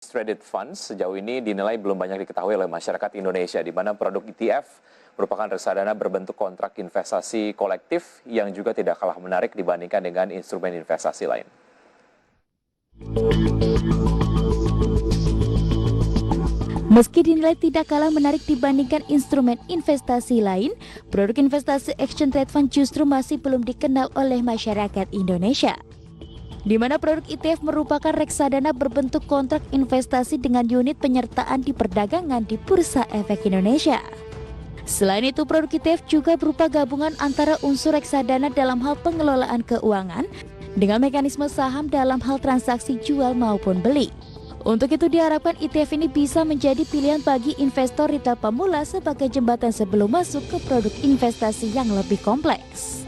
Traded funds sejauh ini dinilai belum banyak diketahui oleh masyarakat Indonesia, di mana produk ETF merupakan reksadana berbentuk kontrak investasi kolektif yang juga tidak kalah menarik dibandingkan dengan instrumen investasi lain. Meski dinilai tidak kalah menarik dibandingkan instrumen investasi lain, produk investasi Exchange Trade Fund justru masih belum dikenal oleh masyarakat Indonesia. Di mana produk ETF merupakan reksadana berbentuk kontrak investasi dengan unit penyertaan di perdagangan di Bursa Efek Indonesia. Selain itu, produk ETF juga berupa gabungan antara unsur reksadana dalam hal pengelolaan keuangan dengan mekanisme saham dalam hal transaksi jual maupun beli. Untuk itu diharapkan ETF ini bisa menjadi pilihan bagi investor retail pemula sebagai jembatan sebelum masuk ke produk investasi yang lebih kompleks.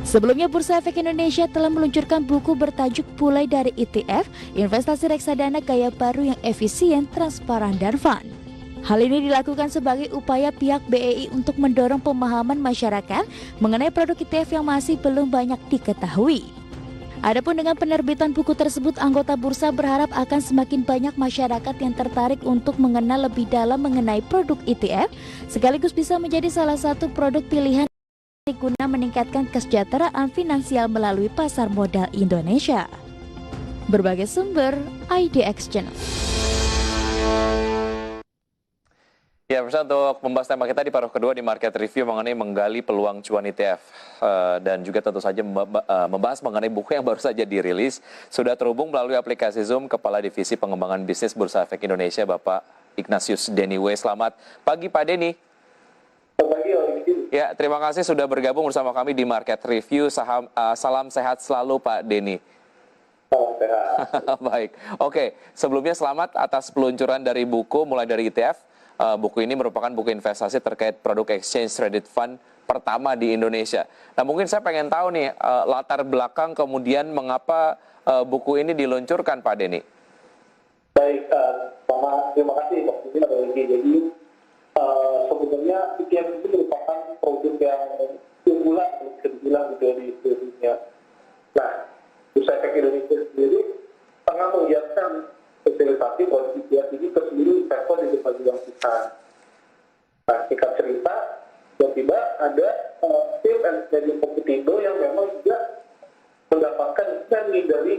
Sebelumnya, Bursa Efek Indonesia telah meluncurkan buku bertajuk Mulai dari ETF, Investasi Reksadana Gaya Baru yang Efisien, Transparan, dan Fun. Hal ini dilakukan sebagai upaya pihak BEI untuk mendorong pemahaman masyarakat mengenai produk ETF yang masih belum banyak diketahui. Adapun dengan penerbitan buku tersebut, anggota bursa berharap akan semakin banyak masyarakat yang tertarik untuk mengenal lebih dalam mengenai produk ETF, sekaligus bisa menjadi salah satu produk pilihan guna meningkatkan kesejahteraan finansial melalui pasar modal Indonesia. Berbagai sumber, IDX Channel. Ya, pemirsa, untuk membahas tema kita di paruh kedua di Market Review mengenai menggali peluang cuan ETF dan juga tentu saja membahas mengenai buku yang baru saja dirilis, sudah terhubung melalui aplikasi Zoom Kepala Divisi Pengembangan Bisnis Bursa Efek Indonesia, Bapak Ignatius Deniwe. Selamat pagi, Pak Deni. Selamat pagi, ya, terima kasih sudah bergabung bersama kami di Market Review. Salam sehat selalu, Pak Deni. Salam sehat. Baik, oke. Sebelumnya selamat atas peluncuran dari buku Mulai dari ETF. Buku ini merupakan buku investasi terkait produk Exchange Traded Fund pertama di Indonesia. Nah, mungkin saya pengen tahu nih latar belakang kemudian mengapa buku ini diluncurkan, Pak Deni. Baik, terima kasih Pak Deni. Jadi sebenarnya ETF itu merupakan produk yang unggulan, bisa dibilang gitu di dunia. Nah, Bursa Efek Indonesia sendiri tengah menggiatkan sosialisasi produk ETF ini ke seluruh investor di berbagai lapisan. Nah, singkat cerita, tiba-tiba ada tim and media kompetindo yang memang juga mendapatkan email dari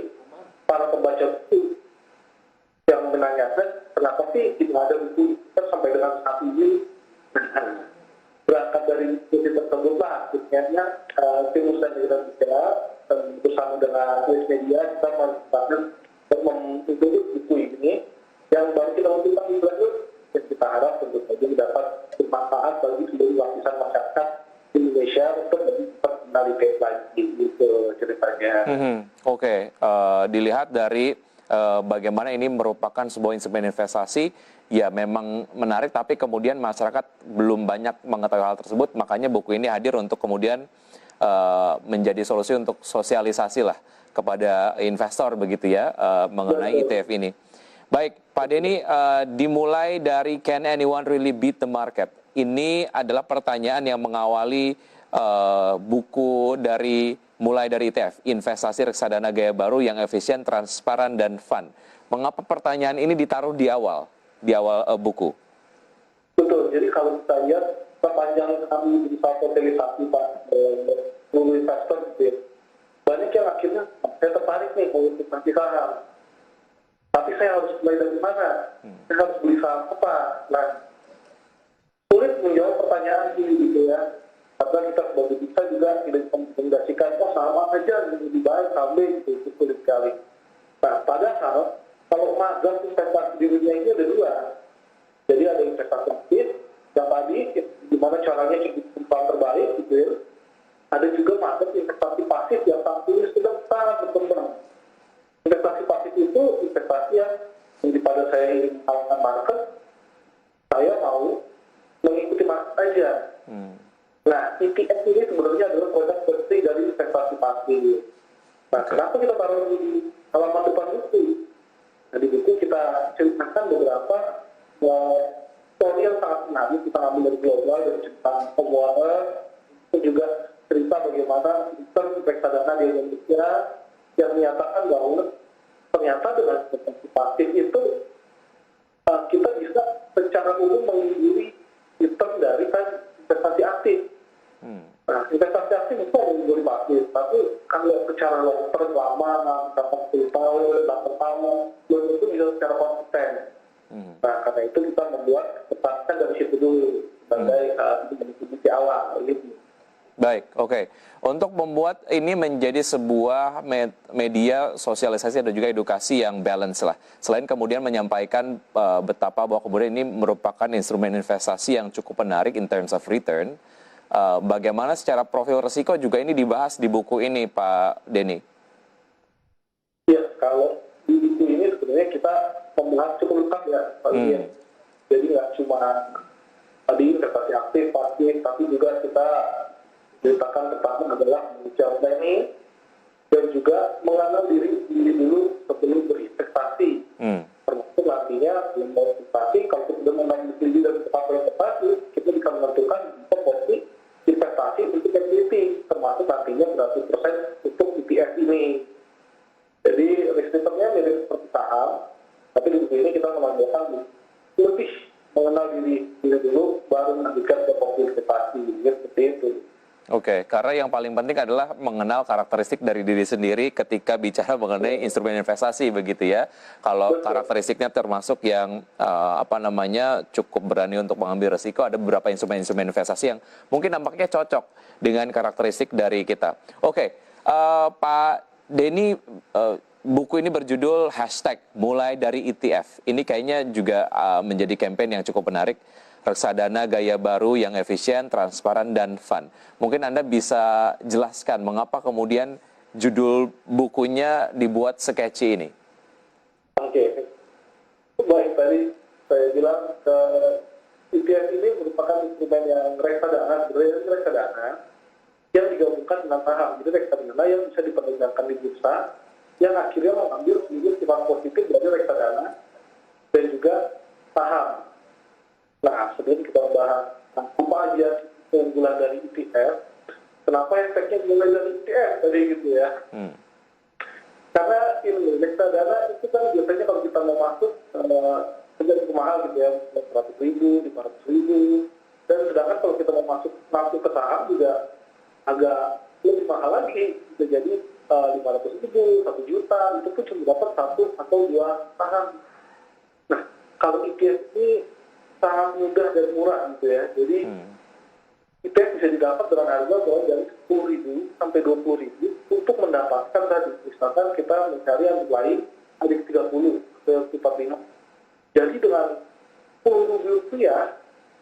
para pembaca buku yang menanyakan kenapa sih tidak ada buku sampai dengan saat ini. Berangkat dari buku tersebutlah akhirnya tim usaha Indonesia bersama dengan West Media kita memproduksi buku ini yang baru kita lakukan di lanjut, dan kita harap tentu saja dapat bermanfaat bagi seluruh lapisan masyarakat Indonesia untuk mengenali lagi gitu ceritanya. Oke. Dilihat dari bagaimana ini merupakan sebuah instrumen investasi, ya memang menarik, tapi kemudian masyarakat belum banyak mengetahui hal tersebut, makanya buku ini hadir untuk kemudian menjadi solusi untuk sosialisasi lah kepada investor begitu ya mengenai ETF ini. Baik, Pak Deni, dimulai dari Can Anyone Really Beat the Market? Ini adalah pertanyaan yang mengawali buku dari Mulai dari ETF, investasi reksadana gaya baru yang efisien, transparan, dan fun. Mengapa pertanyaan ini ditaruh di awal buku? Betul, jadi kalau kita lihat sepanjang kami berusaha sosialisasi Pak seluruh investor gitu ya, banyak yang akhirnya saya tertarik nih mau investasi saham, tapi saya harus mulai dari mana? Saya harus beli saham apa? Nah, sulit menjawab pertanyaan ini gitu ya. Karena kita sebagai bisa juga tidak merekomendasikan saham aja yang lebih baik, saham gitu, itu sulit sekali. Nah, padahal kalau magang investasi di dunia ini ada dua. Jadi ada investasi aktif yang tadi gimana caranya cukup terbaik gitu ya. Ada juga magang investasi pasif yang saat ini sudah sangat berkembang. Investasi pasif itu investasi yang daripada saya ingin melakukan market, saya mau mengikuti market aja. Nah, ETF ini sebenarnya adalah produk penting dari investasi pasif. Nah, kenapa kita taruh di halaman depan buku? Nah, di buku kita ceritakan beberapa story yang sangat menarik. Kita ambil dari global, dari cerita pemula, itu juga cerita bagaimana sistem reksadana di Indonesia yang menyatakan bahwa ternyata dengan investasi pasif itu long term lama, sampai 10 tahun, 8 tahun, belum tentu bisa secara konsisten. Nah, karena itu kita membuat kesepakatan dari situ dulu sebagai diskusi awal gitu. Baik, oke. Untuk membuat ini menjadi sebuah media sosialisasi dan juga edukasi yang balance lah. Selain kemudian menyampaikan betapa bahwa kemudian ini merupakan instrumen investasi yang cukup menarik in terms of return, bagaimana secara profil risiko juga ini dibahas di buku ini, Pak Denny? Ya, kalau di buku ini sebenarnya kita membahas cukup lengkap ya, Pak Lian. Jadi nggak cuma tadi investasi aktif, pasif, tapi juga kita ceritakan tentang adalah mengejar planning dan juga mengenal diri dulu sebelum berinvestasi. Termasuk nantinya sebelum berinvestasi, kalau kita sudah mengenal diri dan tetap berinvestasi, kita bisa menentukan porsi investasi untuk equity, termasuk nantinya berapa persen untuk ETF ini. Jadi risk return-nya mirip seperti saham, tapi di buku ini kita menambahkan lebih mengenal diri dulu, baru melanjutkan ke porsi investasi, seperti itu. Oke, karena yang paling penting adalah mengenal karakteristik dari diri sendiri ketika bicara mengenai instrumen investasi, begitu ya. Kalau karakteristiknya termasuk yang cukup berani untuk mengambil risiko, ada beberapa instrumen-instrumen investasi yang mungkin nampaknya cocok dengan karakteristik dari kita. Oke, Pak Denny, buku ini berjudul #mulai dari ETF. Ini kayaknya juga menjadi campaign yang cukup menarik. Reksadana gaya baru yang efisien, transparan, dan fun. Mungkin Anda bisa jelaskan mengapa kemudian judul bukunya dibuat sketchy ini? Oke. Baik, tadi saya bilang ETF ini merupakan instrumen yang reksadana yang digabungkan dengan saham. Jadi reksadana yang bisa diperdagangkan di bursa, yang akhirnya mengambil sifat positif dari reksadana dan juga saham. Nah, sebelum kita membahas apa aja keunggulan dari ETF, kenapa efeknya mulai dari ETF tadi gitu ya? Karena ini reksadana itu kan biasanya kalau kita mau masuk sudah cukup mahal gitu ya, 100.000, 500.000, dan sedangkan kalau kita mau masuk ke saham juga agak lebih mahal lagi, bisa jadi 500.000, 1 juta, itu pun cuma dapat 1 atau 2 saham. Nah, kalau ETF ini sangat mudah dan murah gitu ya. Jadi ETF bisa didapat dengan harga mulai dari 10.000 sampai 20.000 untuk mendapatkan tadi. Misalkan kita mencari yang lain ada 30 ke 45. Jadi dengan 10.000 rupiah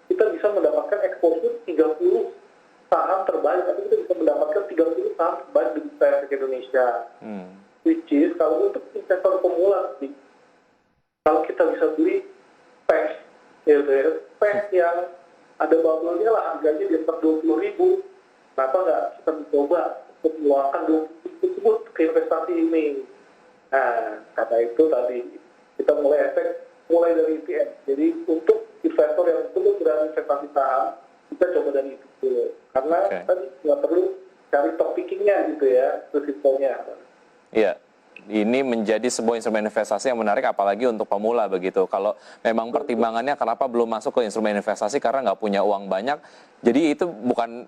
kita bisa mendapatkan exposure 30 saham terbaik, tapi kita bisa mendapatkan 30 saham terbaik di bursa efek Indonesia. Which is kalau untuk investor pemula, kalau kita bisa beli PES, yang ada bubble-nya lah, harganya di atas 20.000, kenapa nggak kita mencoba untuk meluangkan 20.000 tersebut ke investasi ini? Nah, karena itu tadi kita mulai dari ETF. Jadi untuk investor yang belum berani investasi saham, kita coba dari itu dulu. Karena tadi nggak perlu cari top picking-nya gitu ya, risikonya. Iya. Ini menjadi sebuah instrumen investasi yang menarik apalagi untuk pemula begitu. Kalau memang pertimbangannya kenapa belum masuk ke instrumen investasi karena nggak punya uang banyak, jadi itu bukan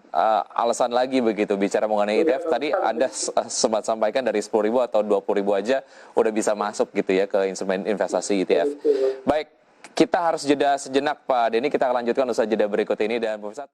alasan lagi begitu. Bicara mengenai ETF tadi Anda sempat sampaikan dari 10.000 atau 20.000 aja udah bisa masuk gitu ya ke instrumen investasi ETF. Baik, kita harus jeda sejenak Pak Denny, kita akan lanjutkan usaha jeda berikut ini dan pemirsa.